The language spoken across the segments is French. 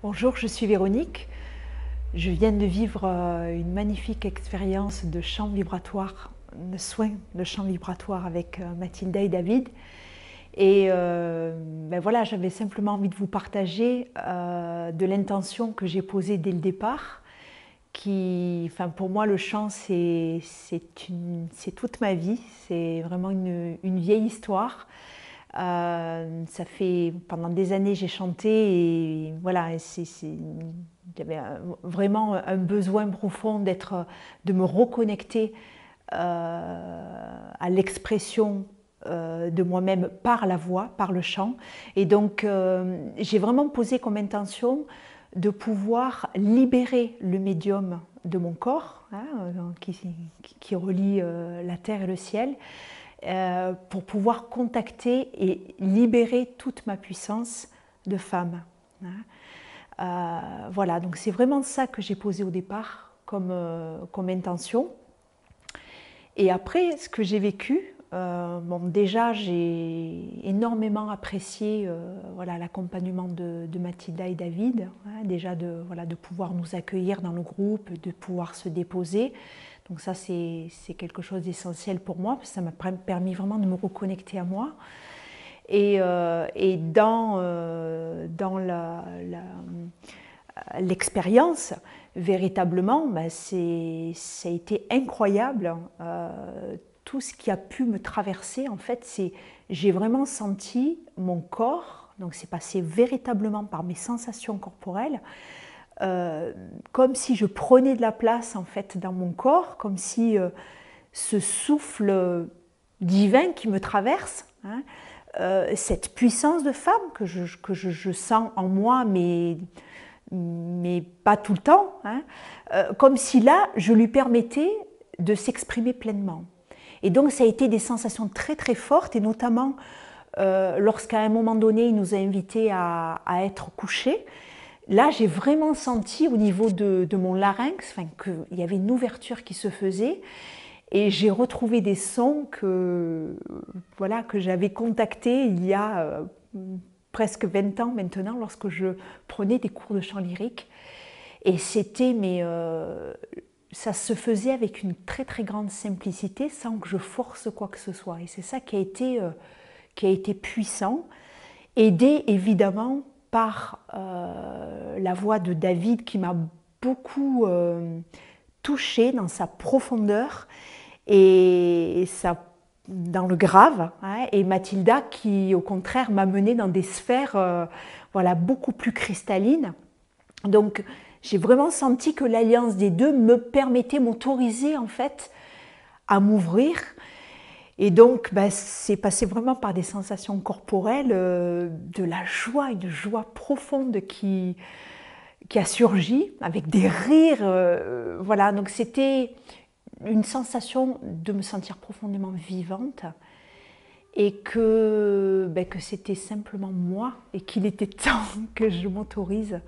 Bonjour, je suis Véronique. Je viens de vivre une magnifique expérience de chant vibratoire, de soins de chant vibratoire avec Mathilda et David. Et voilà, j'avais simplement envie de vous partager de l'intention que j'ai posée dès le départ. Pour moi, le chant, c'est toute ma vie. C'est vraiment une vieille histoire. Ça fait pendant des années j'ai chanté et voilà, j'avais vraiment un besoin profond de me reconnecter à l'expression de moi-même par la voix, par le chant. Et donc j'ai vraiment posé comme intention de pouvoir libérer le médium de mon corps, hein, qui relie la terre et le ciel, pour pouvoir contacter et libérer toute ma puissance de femme. Voilà, donc c'est vraiment ça que j'ai posé au départ comme intention. Et après, ce que j'ai vécu, déjà j'ai énormément apprécié voilà, l'accompagnement de Mathilda et David, hein, déjà de pouvoir nous accueillir dans le groupe, de pouvoir se déposer. Donc ça, c'est quelque chose d'essentiel pour moi, parce que ça m'a permis vraiment de me reconnecter à moi. Et dans l'expérience, véritablement, ça a été incroyable. Tout ce qui a pu me traverser, en fait, j'ai vraiment senti mon corps, donc c'est passé véritablement par mes sensations corporelles, comme si je prenais de la place en fait dans mon corps, comme si ce souffle divin qui me traverse, hein, cette puissance de femme que je sens en moi, mais pas tout le temps, hein, comme si là, je lui permettais de s'exprimer pleinement. Et donc, ça a été des sensations très très fortes, et notamment lorsqu'à un moment donné, il nous a invités à être couchés. Là, j'ai vraiment senti au niveau de mon larynx qu'il y avait une ouverture qui se faisait, et j'ai retrouvé des sons que j'avais contactés il y a presque 20 ans maintenant, lorsque je prenais des cours de chant lyrique. Et ça se faisait avec une très très grande simplicité, sans que je force quoi que ce soit. Et c'est ça qui a été puissant, aidé évidemment par la voix de David, qui m'a beaucoup touchée dans sa profondeur et dans le grave, hein, et Mathilda qui au contraire m'a menée dans des sphères beaucoup plus cristallines. Donc j'ai vraiment senti que l'alliance des deux me permettait, m'autorisait en fait à m'ouvrir. Et donc, c'est passé vraiment par des sensations corporelles, de la joie, une joie profonde qui a surgi, avec des rires. Voilà, donc c'était une sensation de me sentir profondément vivante, et que c'était simplement moi, et qu'il était temps que je m'autorise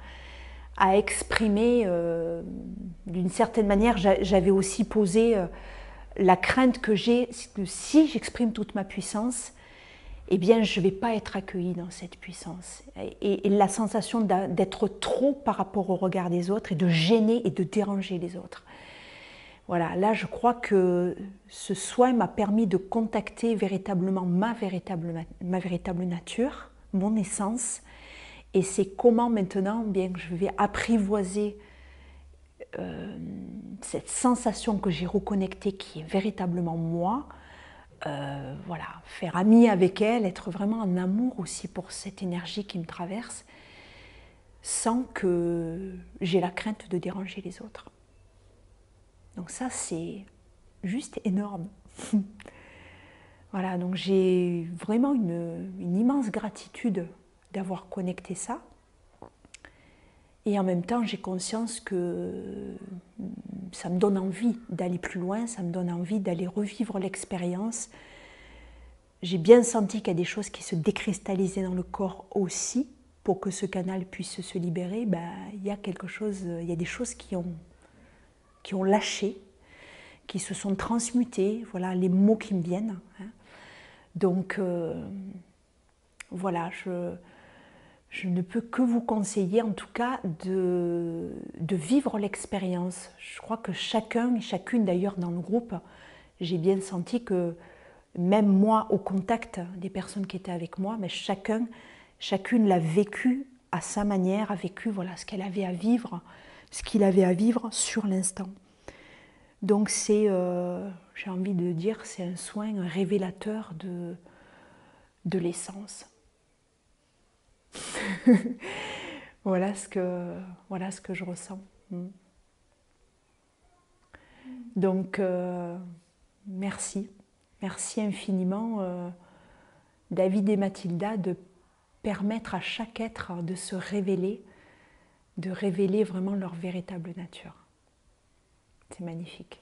à exprimer d'une certaine manière. J'avais aussi posé la crainte que j'ai, que si j'exprime toute ma puissance, eh bien je ne vais pas être accueillie dans cette puissance. Et la sensation d'être trop par rapport au regard des autres, et de gêner et de déranger les autres. Voilà, là je crois que ce soin m'a permis de contacter véritablement ma véritable nature, mon essence. Et c'est comment maintenant bien je vais apprivoiser cette sensation que j'ai reconnectée, qui est véritablement moi. Voilà, faire ami avec elle, être vraiment en amour aussi pour cette énergie qui me traverse, sans que j'ai la crainte de déranger les autres. Donc ça, c'est juste énorme. Voilà, donc j'ai vraiment une immense gratitude d'avoir connecté ça. Et en même temps, j'ai conscience que ça me donne envie d'aller plus loin, ça me donne envie d'aller revivre l'expérience. J'ai bien senti qu'il y a des choses qui se décristallisaient dans le corps aussi, pour que ce canal puisse se libérer. Il y a des choses qui ont lâché, qui se sont transmutées, voilà les mots qui me viennent. Donc voilà, je ne peux que vous conseiller en tout cas de vivre l'expérience. Je crois que chacun et chacune d'ailleurs dans le groupe, j'ai bien senti que même moi au contact des personnes qui étaient avec moi, mais chacune l'a vécu à sa manière, a vécu voilà, ce qu'elle avait à vivre, ce qu'il avait à vivre sur l'instant. Donc c'est, j'ai envie de dire, c'est un soin un révélateur de l'essence. voilà ce que je ressens. Donc merci infiniment David et Mathilda de permettre à chaque être de se révéler, de révéler vraiment leur véritable nature. C'est magnifique.